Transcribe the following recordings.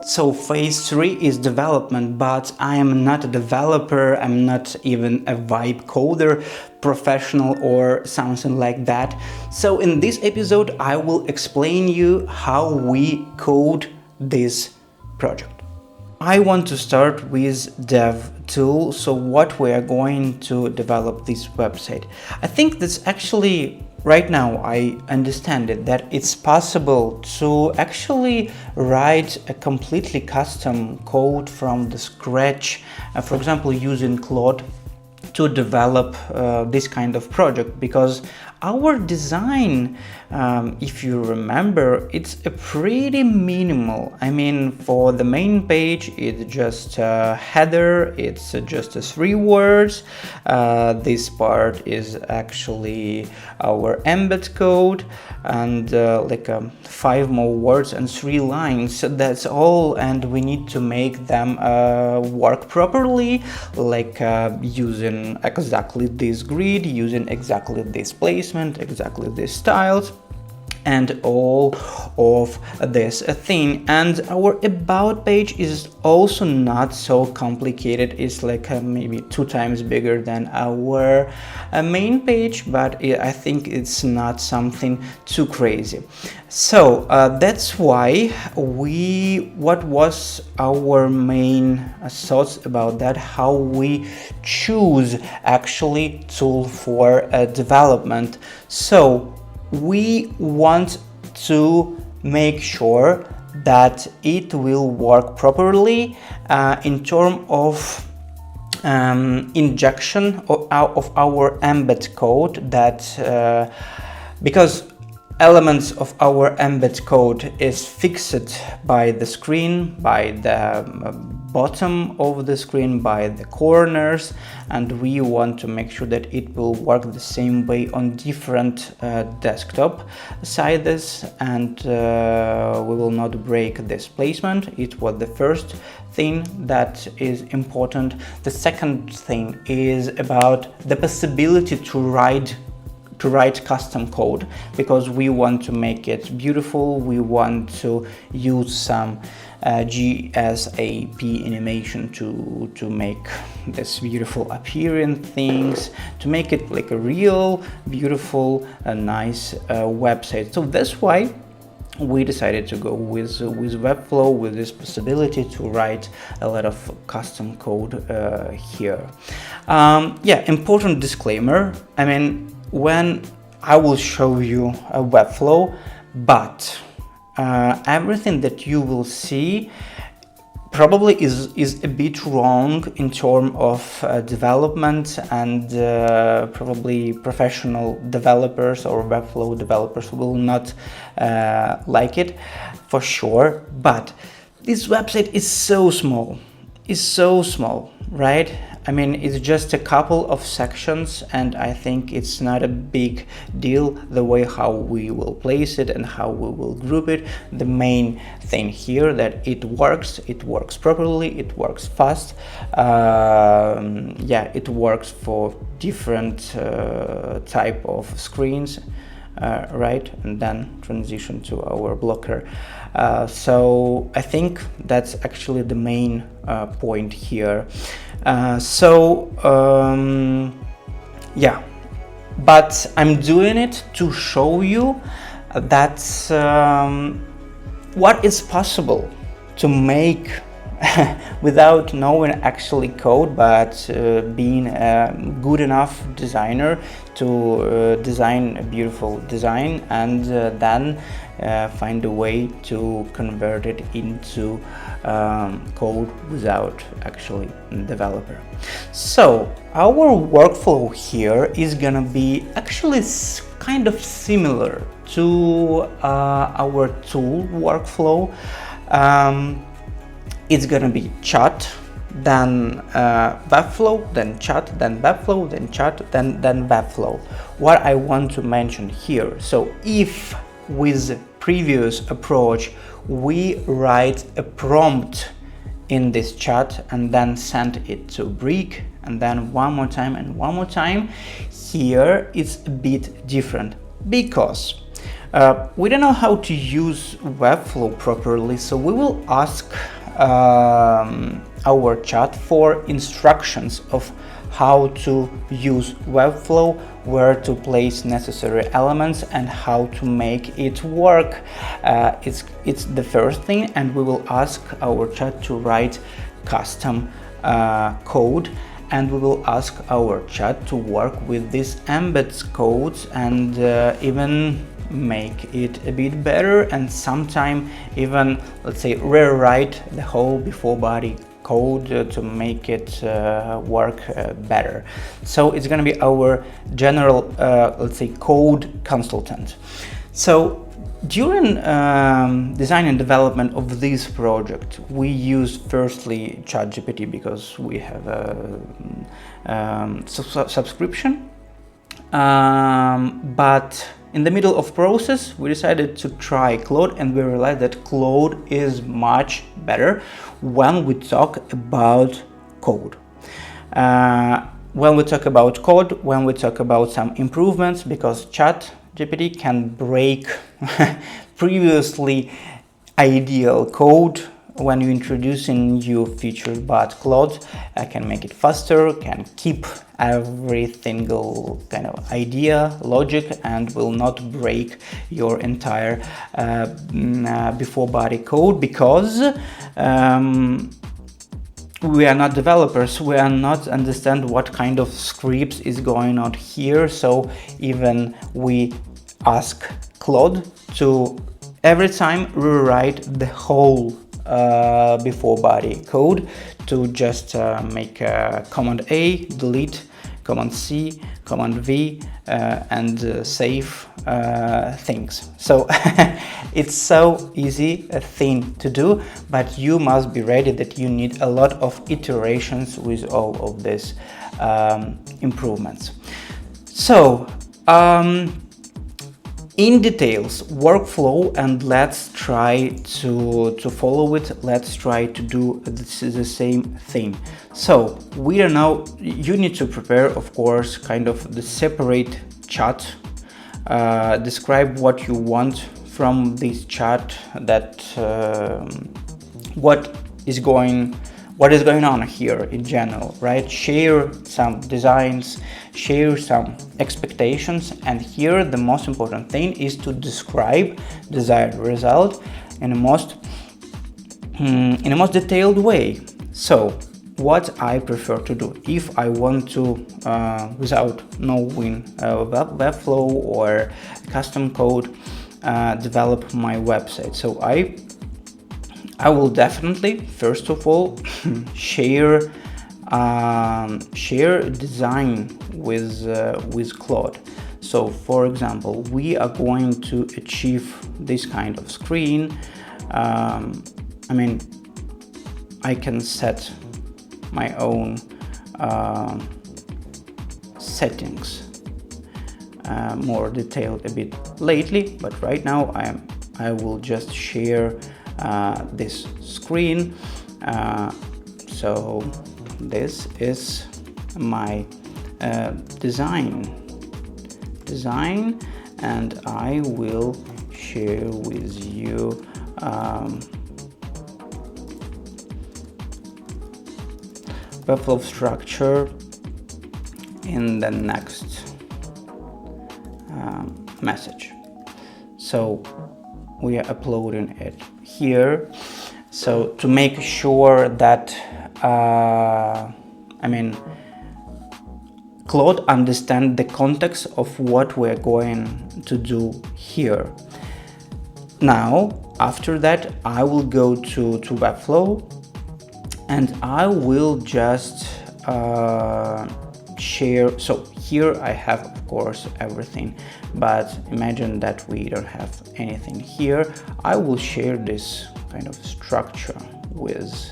So phase 3 is development, but I am not a developer, I'm not even a vibe coder professional or something like that. So in this episode I will explain you how we code this project. I want to start with dev tool. So what we are going to develop this website. I think that's actually right now I understand it, that it's possible to actually write a completely custom code from the scratch, for example using Claude, to develop this kind of project, because our design, if you remember, it's a pretty minimal. I mean, for the main page it's just a header, it's just 3 words. This part is actually our embed code, and 5 more words and 3 lines. That's all, and we need to make them work properly, like using exactly this grid, using exactly this placement, exactly these styles, and all of this thing. And our about page is also not so complicated. It's like maybe 2 times bigger than our main page, but I think it's not something too crazy. So that's why what was our main thoughts about that, how we choose actually tool for development. So we want to make sure that it will work properly in terms of injection of our embed code, that because elements of our embed code is fixed by the screen, by the bottom of the screen, by the corners, and we want to make sure that it will work the same way on different desktop sizes, and we will not break this placement. It was the first thing that is important. The second thing is about the possibility to write custom code, because we want to make it beautiful. We want to use some GSAP animation to make this beautiful appearing things, to make it like a real beautiful nice website. So that's why we decided to go with Webflow, with this possibility to write a lot of custom code here. Important disclaimer, I mean, when I will show you a Webflow, but everything that you will see probably is a bit wrong in terms of development, and probably professional developers or Webflow developers will not like it for sure. But this website is so small, right? I mean, it's just a couple of sections, and I think it's not a big deal the way how we will place it and how we will group it. The main thing here that it works properly, it works fast. It works for different type of screens. Right, and then transition to our blocker. So I think that's actually the main point here. But I'm doing it to show you that what is possible to make without knowing actually code, but being a good enough designer to design a beautiful design, and then find a way to convert it into code without actually developer. So our workflow here is gonna be actually kind of similar to our tool workflow. It's gonna be chat, then Webflow, then chat, then Webflow, then chat, then Webflow. What I want to mention here, so if with previous approach we write a prompt in this chat and then send it to Brik, and then one more time and one more time, here it's a bit different, because We don't know how to use Webflow properly, so we will ask our chat for instructions of how to use Webflow, where to place necessary elements, and how to make it work. It's the first thing, and we will ask our chat to write custom code, and we will ask our chat to work with these embeds codes and even make it a bit better, and sometime even, let's say, rewrite the whole before body code to make it work better. So it's going to be our general, let's say, code consultant. So during design and development of this project, we use firstly ChatGPT because we have a subscription, but in the middle of process we decided to try Claude, and we realized that Claude is much better when we talk about code. When we talk about code, when we talk about some improvements, because ChatGPT can break previously ideal code when you introduce a new feature, but Claude can make it faster, can keep every single kind of idea, logic, and will not break your entire before body code, because we are not developers, we are not understand what kind of scripts is going on here. So even we ask Claude to every time rewrite the whole before body code, to just make command A, delete, command C, command V, and save things. So it's so easy a thing to do, but you must be ready that you need a lot of iterations with all of these improvements. So in details, workflow, and let's try to follow it. Let's try to do the same thing. So we are now, you need to prepare, of course, kind of the separate chat, describe what you want from this chat, that what is going on here in general, right? Share some designs, share some expectations, and here the most important thing is to describe desired result in a most detailed way. So what I prefer to do if I want to, without knowing Webflow or custom code, develop my website. So I will definitely, first of all, share design with Claude. So for example, we are going to achieve this kind of screen. I mean, I can set my own settings, more detailed a bit lately, but right now I will just share this screen. So this is my design, and I will share with you Webflow structure in the next message. So we are uploading it here. So to make sure that Claude understand the context of what we're going to do here. Now, after that, I will go to Webflow, and I will just share. So here I have, of course, everything, but imagine that we don't have anything here. I will share this kind of structure with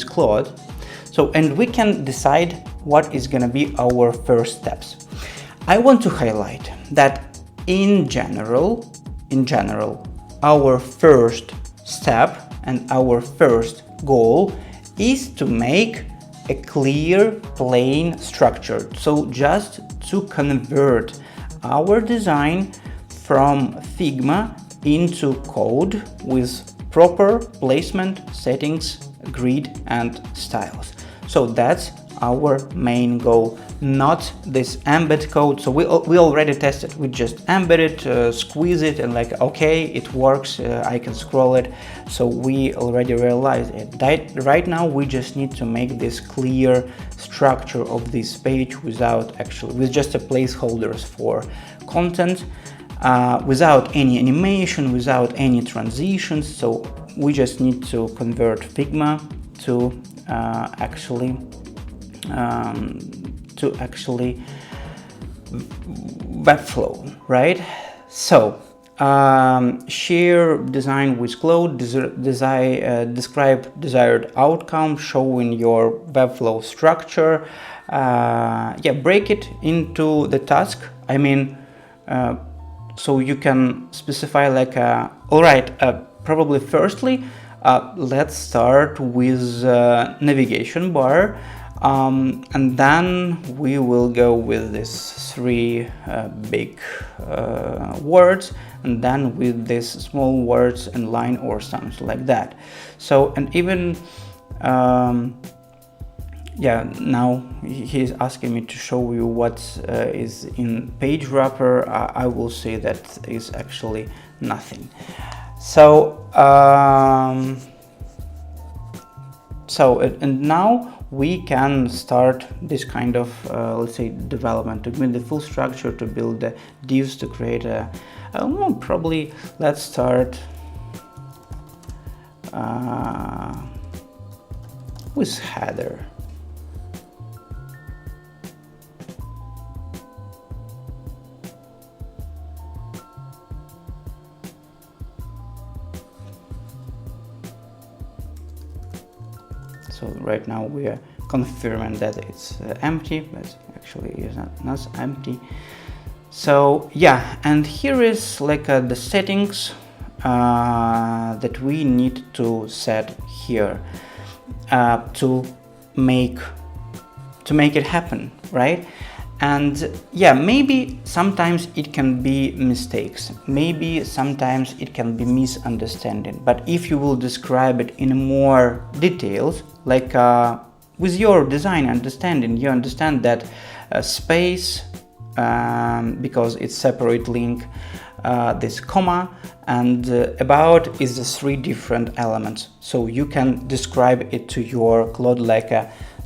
Claude. So, and we can decide what is going to be our first steps. I want to highlight that in general, our first step and our first goal is to make a clear, plain structure. So just to convert our design from Figma into code with proper placement, settings, grid and styles. So that's our main goal, not this embed code. So we already tested. We just embed it, squeeze it, and like, okay, it works, I can scroll it. So we already realized it. Right now we just need to make this clear structure of this page with just a placeholders for content, without any animation, without any transitions. So we just need to convert Figma to actually Webflow, right? So share design with code, describe desired outcome, showing your Webflow structure. Break it into the task. I mean, so you can specify like, all right, probably firstly, let's start with navigation bar, and then we will go with these three big words, and then with these small words and line or something like that. So, and even now he's asking me to show you what is in page wrapper. I will say that is actually nothing. So and now we can start this kind of let's say development, to build the full structure, to build the divs, to create a probably let's start with header. So right now we are confirming that it's empty, but actually it's not empty. So yeah, and here is like the settings that we need to set here to make it happen, right? And yeah, maybe sometimes it can be mistakes, maybe sometimes it can be misunderstanding, but if you will describe it in more details, like with your design understanding, you understand that space, because it's separate link, this comma, and about is the three different elements. So you can describe it to your Claude like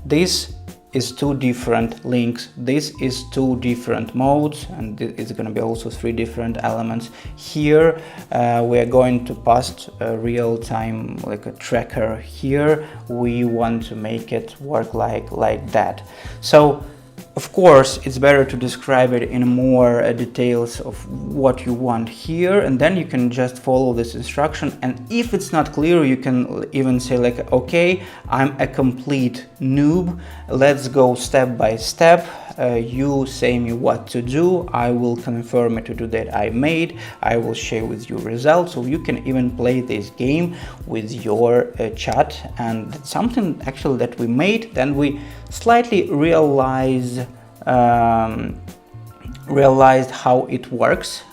this is two different links, this is two different modes, and it's going to be also three different elements. Here we are going to pass a real-time like a tracker. Here we want to make it work like that. So of course it's better to describe it in more details of what you want here, and then you can just follow this instruction. And if it's not clear, you can even say like, okay, I'm a complete noob, let's go step by step. You say me what to do, I will confirm it to do that I made, I will share with you results. So you can even play this game with your chat. And it's something actually that we made, then we slightly realized how it works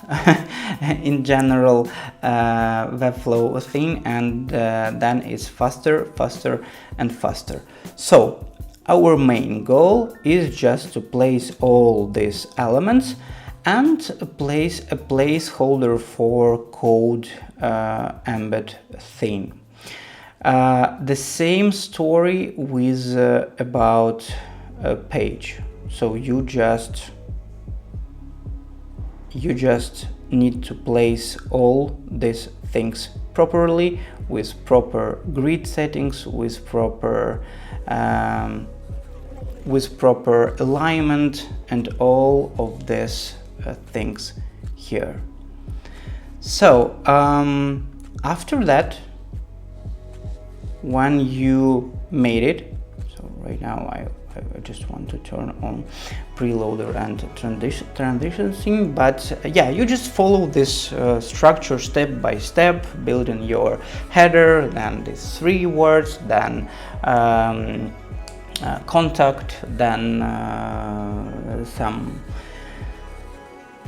in general Webflow thing, and then it's faster and faster. So our main goal is just to place all these elements and place a placeholder for code embed theme. The same story with about a page. So you just need to place all these things properly, with proper grid settings, with proper alignment, and all of these things here. So after that, when you made it, so right now I just want to turn on preloader and transition thing, but yeah, you just follow this structure step by step, building your header, then these three words, then contact, then some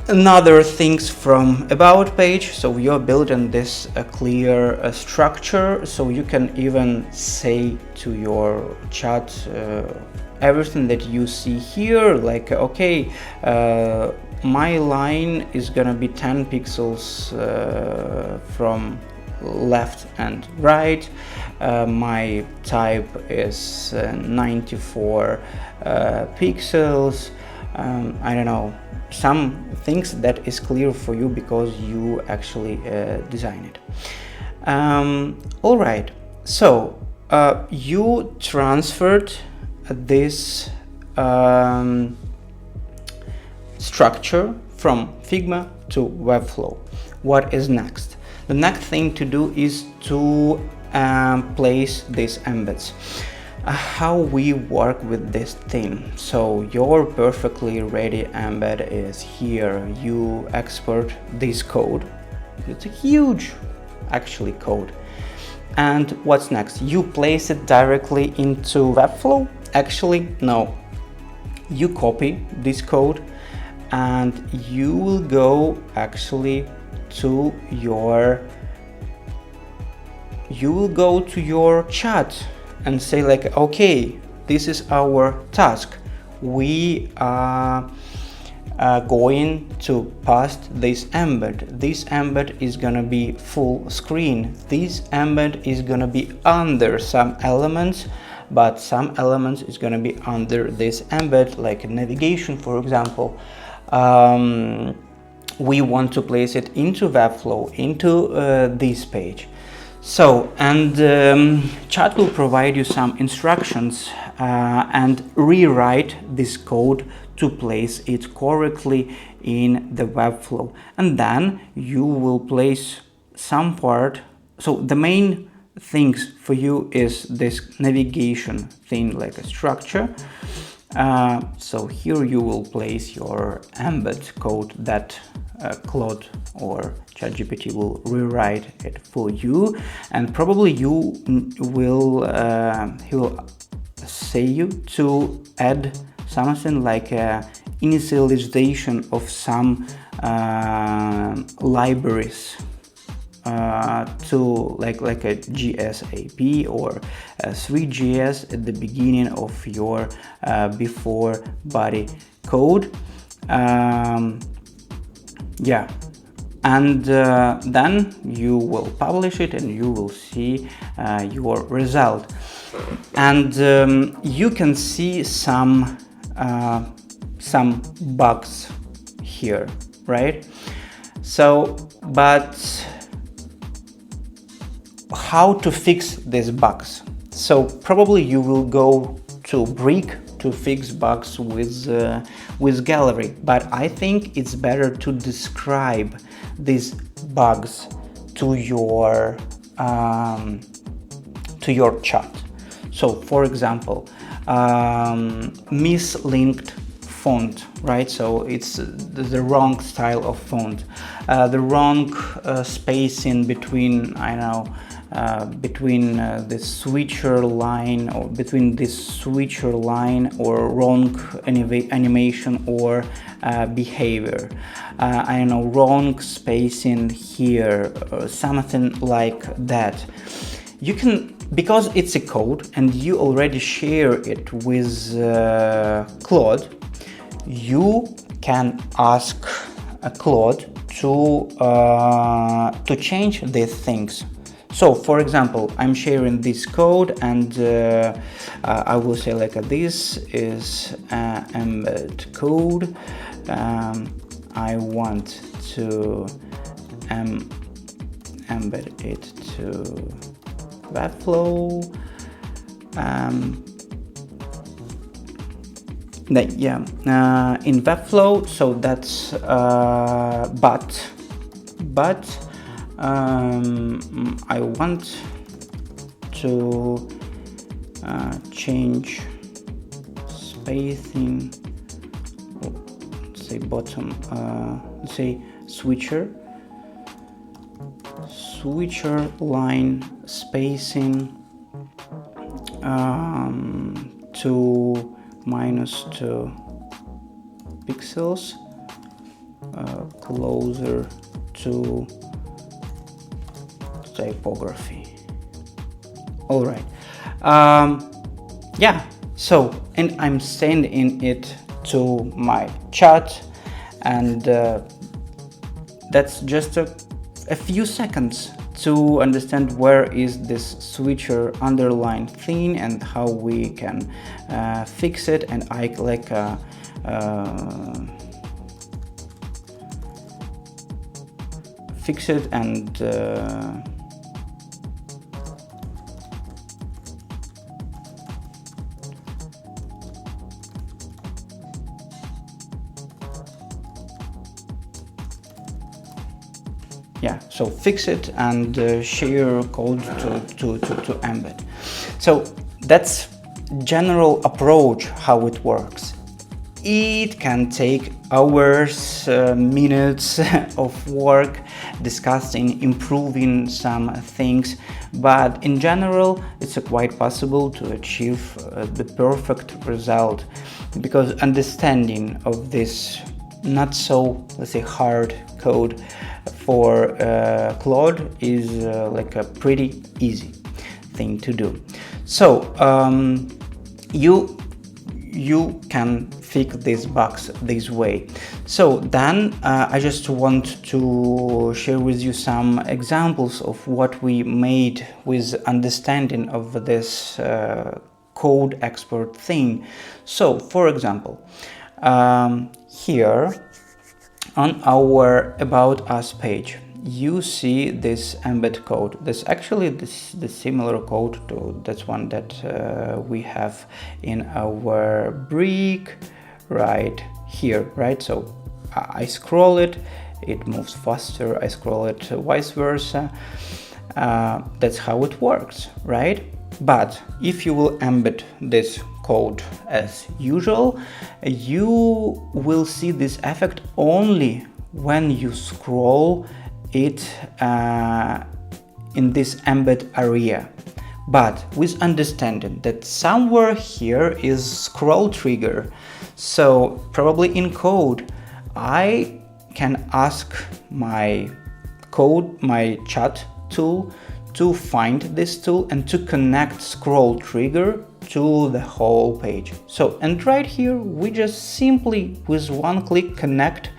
Another things from about page, so you're building this clear structure, so you can even say to your chat everything that you see here, like okay, my line is gonna be 10 pixels from left and right, my type is 94 pixels, I don't know, some things that is clear for you because you actually design it. All right, so you transferred this structure from Figma to Webflow. What is next? The next thing to do is to place these embeds. How we work with this thing. So your perfectly ready embed is here. You export this code. It's a huge actually code. And what's next? You place it directly into Webflow? Actually, no. You copy this code and you will go actually to your chat and say like, okay, this is our task. We are going to paste this embed. This embed is gonna be full screen. This embed is gonna be under some elements, but some elements is gonna be under this embed, like navigation, for example. We want to place it into Webflow, into this page. So, and chat will provide you some instructions and rewrite this code to place it correctly in the Webflow. And then you will place some part. So the main things for you is this navigation thing, like a structure. So here you will place your embed code that Claude or ChatGPT will rewrite it for you, and probably you will he will say you to add something like a initialization of some libraries to like a GSAP or a 3JS at the beginning of your before body code. Yeah, and then you will publish it and you will see your result, and you can see some bugs here, right? So, but how to fix these bugs? So probably you will go to Brik to fix bugs with gallery, but I think it's better to describe these bugs to your chat. So for example, mislinked font, right? So it's the wrong style of font, the wrong spacing between, I know, between the switcher line, or between this switcher line, or wrong animation or behavior, I don't know, wrong spacing here, or something like that. You can, because it's a code and you already share it with Claude, you can ask Claude to change these things. So for example, I'm sharing this code and I will say like this is embed code. I want to embed it to Webflow. In Webflow, so that's but I want to change spacing, let's say bottom, let's say switcher line spacing to -2 pixels. closer to typography. All right. Yeah, so, and I'm sending it to my chat, and that's just a few seconds to understand where is this switcher underline thing and how we can fix it. And I click fix it, and yeah, so fix it and share code to embed. So that's general approach how it works. It can take hours, minutes of work discussing, improving some things, but in general it's quite possible to achieve the perfect result, because understanding of this not so, let's say, hard code for Claude is like a pretty easy thing to do. So you can fix these bugs this way. So then I just want to share with you some examples of what we made with understanding of this code export thing. So for example, here on our About Us page, you see this embed code. This actually the similar code to that one that we have in our Brik right here, right? So I scroll it, it moves faster. I scroll it vice versa. That's how it works, right? But if you will embed this code as usual, you will see this effect only when you scroll it in this embed area, but with understanding that somewhere here is scroll trigger. So probably in code I can ask my chat tool to find this tool and to connect scroll trigger to the whole page. So, and right here we just simply with one click connect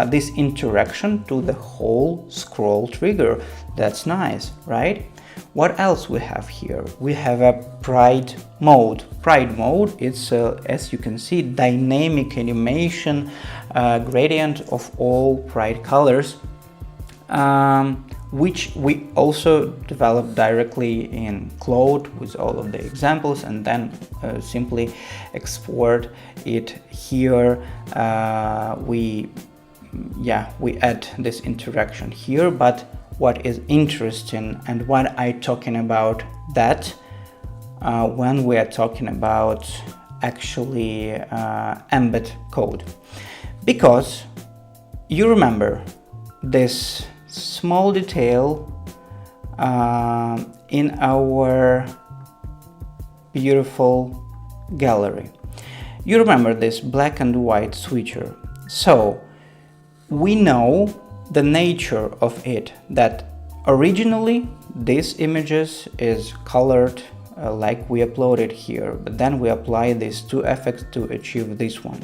this interaction to the whole scroll trigger. That's nice, right? What else we have here? We have a pride mode. Pride mode, it's as you can see, dynamic animation gradient of all pride colors, which we also developed directly in Claude with all of the examples, and then simply export it here. We add this interaction here. But what is interesting and what I talking about that when we are talking about actually embed code, because you remember this small detail in our beautiful gallery. You remember this black and white switcher. So we know the nature of it, that originally these images is colored like we uploaded here, but then we apply these two effects to achieve this one.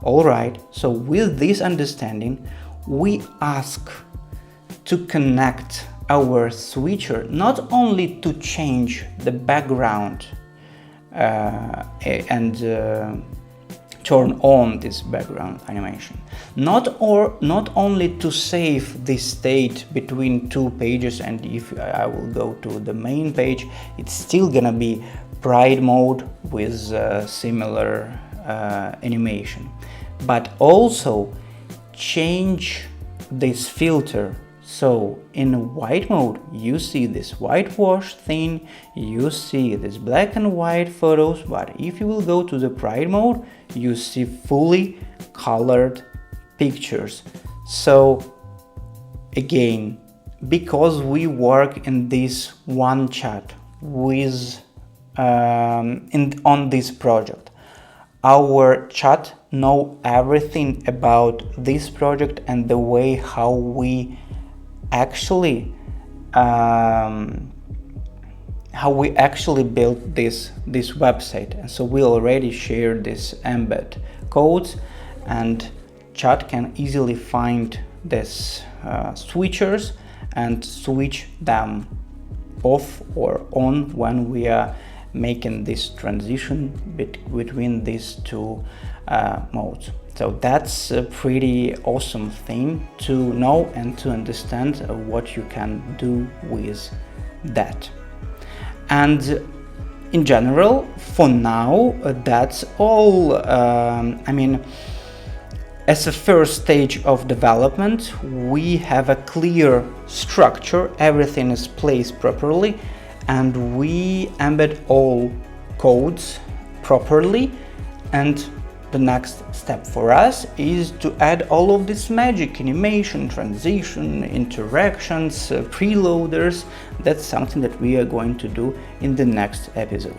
All right, so with this understanding, we ask to connect our switcher not only to change the background and turn on this background animation, not only to save this state between two pages, and if I will go to the main page, it's still gonna be pride mode with similar animation, but also change this filter. So in white mode, you see this whitewash thing, you see this black and white photos, but if you will go to the pride mode, you see fully colored pictures. So again, because we work in this one chat with on this project, our chat know everything about this project and the way how we actually built this website. And so we already shared this embed codes, and chat can easily find this switchers and switch them off or on when we are making this transition between these two modes. So that's a pretty awesome thing to know and to understand what you can do with that. And in general, for now, that's all. As a first stage of development, we have a clear structure, everything is placed properly, and we embed all codes properly. And the next step for us is to add all of this magic: animation, transition, interactions, preloaders. That's something that we are going to do in the next episode.